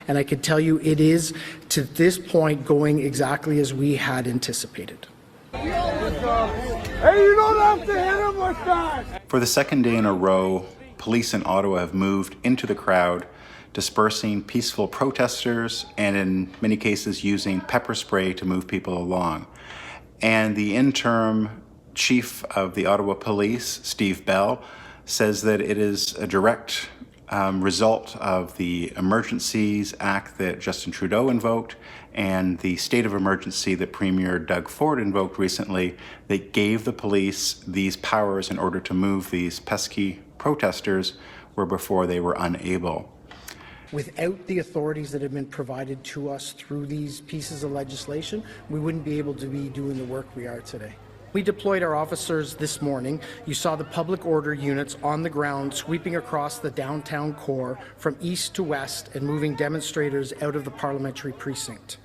And I can tell you it is, to this point, going exactly as we had anticipated. Hey, you don't have to hit him like that! For the second day in a row, police in Ottawa have moved into the crowd, dispersing peaceful protesters and in many cases using pepper spray to move people along. And the interim chief of the Ottawa Police, Steve Bell, says that it is a direct result of the Emergencies Act that Justin Trudeau invoked and the state of emergency that Premier Doug Ford invoked recently that gave the police these powers in order to move these pesky protesters where before they were unable. Without the authorities that have been provided to us through these pieces of legislation, we wouldn't be able to be doing the work we are today. We deployed our officers this morning. You saw the public order units on the ground sweeping across the downtown core from east to west and moving demonstrators out of the parliamentary precinct.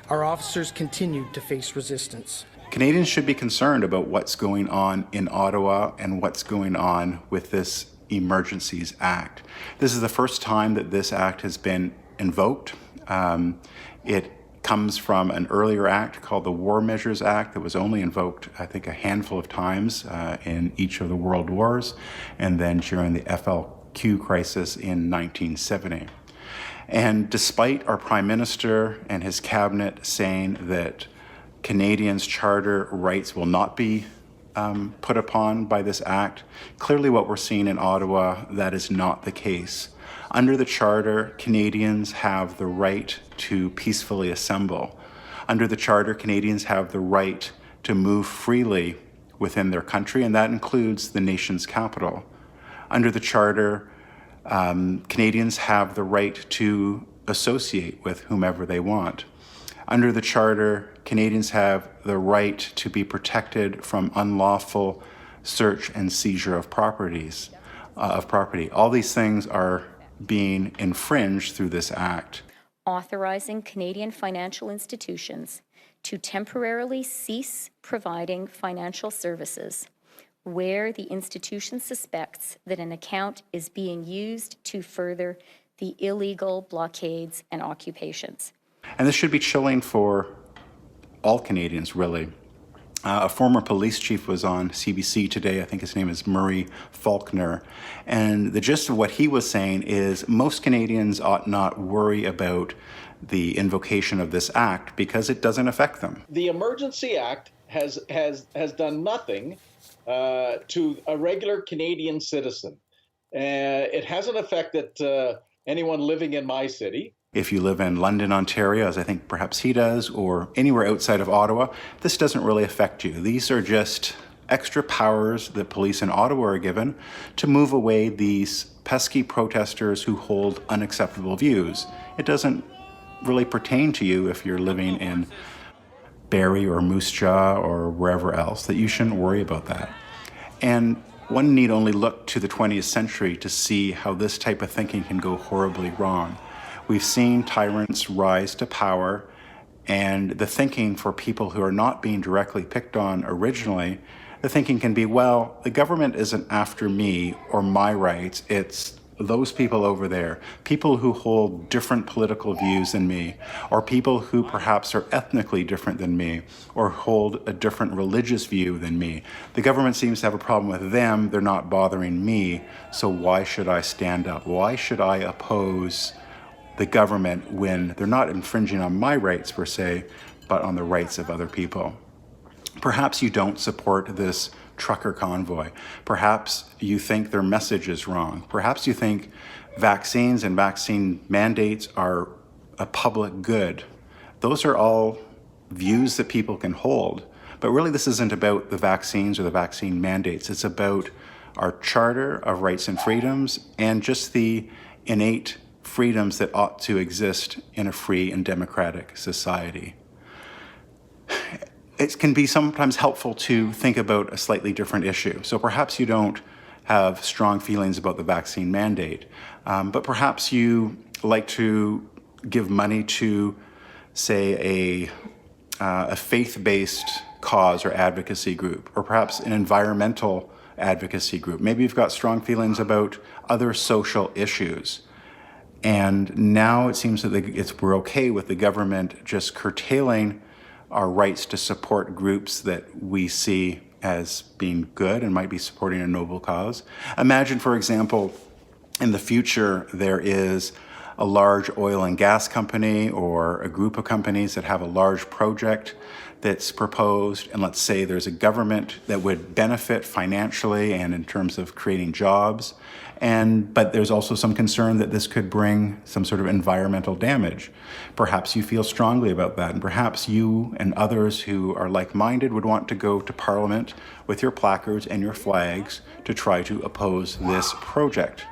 Our officers continued to face resistance. Canadians should be concerned about what's going on in Ottawa and what's going on with this Emergencies Act. This is the first time that this act has been invoked. It comes from an earlier act called the War Measures Act that was only invoked, I think, a handful of times in each of the world wars, and then during the FLQ crisis in 1970. And despite our Prime Minister and his cabinet saying that Canadians' charter rights will not be put upon by this act, clearly what we're seeing in Ottawa, that is not the case. Under the Charter, Canadians have the right to peacefully assemble. Under the Charter, Canadians have the right to move freely within their country, and that includes the nation's capital. Under the Charter, Canadians have the right to associate with whomever they want. Under the Charter, Canadians have the right to be protected from unlawful search and seizure of property. All these things are being infringed through this act. Authorizing Canadian financial institutions to temporarily cease providing financial services where the institution suspects that an account is being used to further the illegal blockades and occupations. And this should be chilling for all Canadians, really. A former police chief was on CBC today. I think his name is Murray Faulkner. And the gist of what he was saying is most Canadians ought not worry about the invocation of this act because it doesn't affect them. The Emergency Act has done nothing to a regular Canadian citizen. It hasn't affected anyone living in my city. If you live in London, Ontario, as I think perhaps he does, or anywhere outside of Ottawa, this doesn't really affect you. These are just extra powers that police in Ottawa are given to move away these pesky protesters who hold unacceptable views. It doesn't really pertain to you if you're living in Barrie or Moose Jaw or wherever else, that you shouldn't worry about that. And one need only look to the 20th century to see how this type of thinking can go horribly wrong. We've seen tyrants rise to power, and the thinking for people who are not being directly picked on originally, the thinking can be, well, the government isn't after me or my rights, it's those people over there, people who hold different political views than me, or people who perhaps are ethnically different than me, or hold a different religious view than me. The government seems to have a problem with them, they're not bothering me, so why should I stand up? Why should I oppose the government when they're not infringing on my rights per se, but on the rights of other people? Perhaps you don't support this trucker convoy. Perhaps you think their message is wrong. Perhaps you think vaccines and vaccine mandates are a public good. Those are all views that people can hold. But really this isn't about the vaccines or the vaccine mandates. It's about our Charter of Rights and Freedoms and just the innate freedoms that ought to exist in a free and democratic society. It can be sometimes helpful to think about a slightly different issue. So perhaps you don't have strong feelings about the vaccine mandate, but perhaps you like to give money to, say, a faith-based cause or advocacy group, or perhaps an environmental advocacy group. Maybe you've got strong feelings about other social issues. And now it seems that we're okay with the government just curtailing our rights to support groups that we see as being good and might be supporting a noble cause. Imagine, for example, in the future, there is a large oil and gas company or a group of companies that have a large project that's proposed, and let's say there's a government that would benefit financially and in terms of creating jobs, but there's also some concern that this could bring some sort of environmental damage. Perhaps you feel strongly about that, and perhaps you and others who are like-minded would want to go to Parliament with your placards and your flags to try to oppose this project.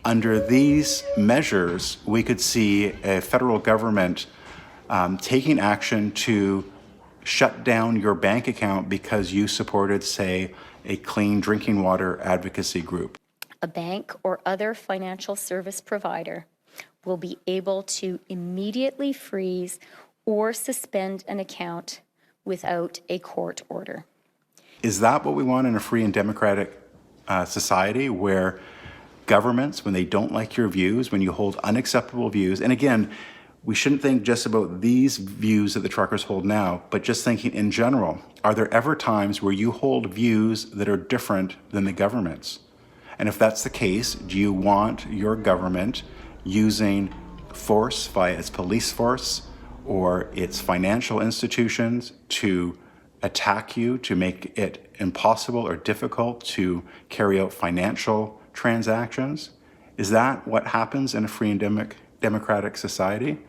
Under these measures, we could see a federal government taking action to shut down your bank account because you supported, say, a clean drinking water advocacy group. A bank or other financial service provider will be able to immediately freeze or suspend an account without a court order. Is that what we want in a free and democratic society, where governments, when they don't like your views, when you hold unacceptable views, and again, we shouldn't think just about these views that the truckers hold now, but just thinking in general, are there ever times where you hold views that are different than the government's? And if that's the case, do you want your government using force via its police force or its financial institutions to attack you, to make it impossible or difficult to carry out financial transactions? Is that what happens in a free and democratic society?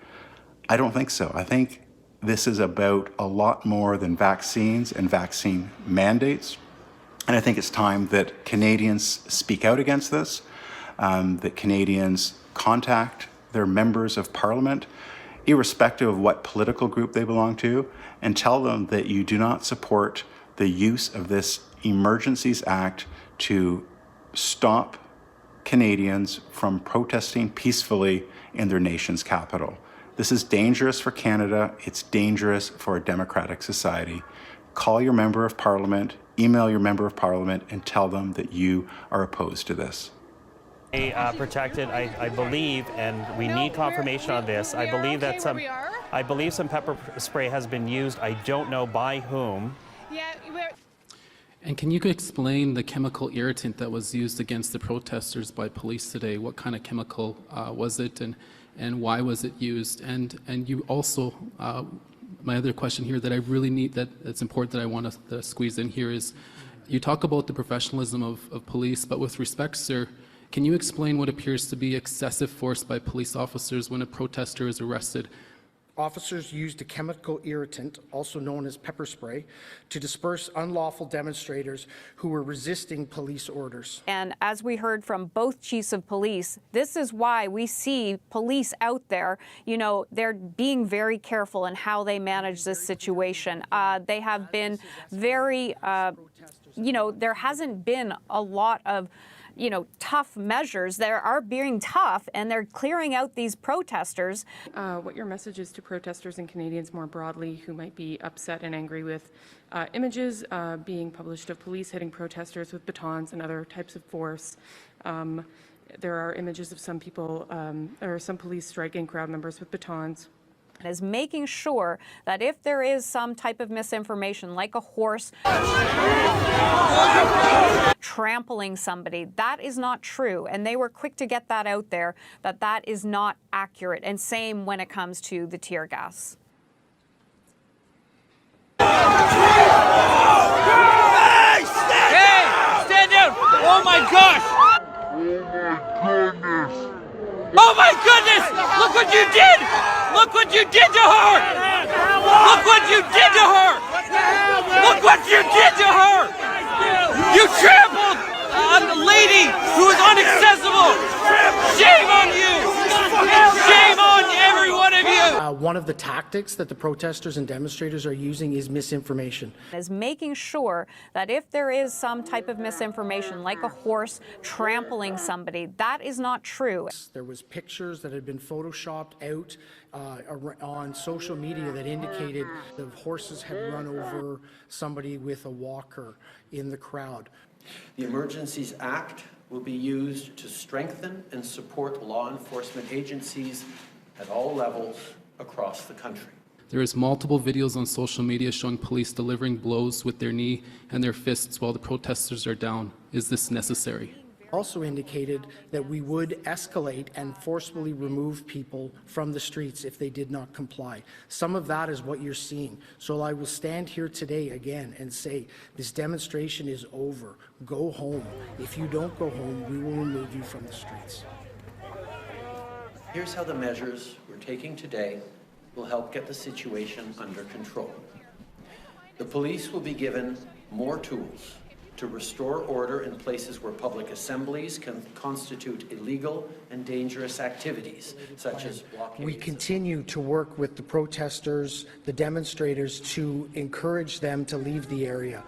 I don't think so. I think this is about a lot more than vaccines and vaccine mandates. And I think it's time that Canadians speak out against this, that Canadians contact their members of Parliament, irrespective of what political group they belong to, and tell them that you do not support the use of this Emergencies Act to stop Canadians from protesting peacefully in their nation's capital. This is dangerous for Canada. It's dangerous for a democratic society. Call your member of Parliament, email your member of Parliament, and tell them that you are opposed to this. Protected, I believe, and we need confirmation on this. I believe that some pepper spray has been used. I don't know by whom. And can you explain the chemical irritant that was used against the protesters by police today? What kind of chemical was it, and why was it used? And you also, my other question here that I really need, that's important, that I want to squeeze in here is, you talk about the professionalism of police, but with respect, sir, can you explain what appears to be excessive force by police officers when a protester is arrested? Officers used a chemical irritant, also known as pepper spray, to disperse unlawful demonstrators who were resisting police orders. And as we heard from both chiefs of police, this is why we see police out there, they're being very careful in how they manage this situation. They have been very, there hasn't been a lot of tough measures. They are being tough, and they're clearing out these protesters. What your message is to protesters and Canadians more broadly who might be upset and angry with images being published of police hitting protesters with batons and other types of force. There are images of some people or some police striking crowd members with batons. Is making sure that if there is some type of misinformation, like a horse trampling somebody, that is not true. And they were quick to get that out there, that is not accurate. And same when it comes to the tear gas. Hey, stand down! Oh my gosh! Oh my goodness! Look what you did! Look what you did to her! Look what you did to her! Look what you did to her! You trampled on the lady who is inaccessible! Shame on you! Shame on every one of you! One of the tactics that the protesters and demonstrators are using is misinformation. Is making sure that if there is some type of misinformation, like a horse trampling somebody, that is not true. There was pictures that had been photoshopped out on social media that indicated the horses had run over somebody with a walker in the crowd. The Emergencies Act will be used to strengthen and support law enforcement agencies at all levels across the country. There is multiple videos on social media showing police delivering blows with their knee and their fists while the protesters are down. Is this necessary? Also indicated that we would escalate and forcefully remove people from the streets if they did not comply. Some of that is what you're seeing. So I will stand here today again and say, this demonstration is over. Go home. If you don't go home, we will remove you from the streets. Here's how the measures we're taking today will help get the situation under control. The police will be given more tools to restore order in places where public assemblies can constitute illegal and dangerous activities, such as blockades. We continue to work with the protesters, the demonstrators, to encourage them to leave the area.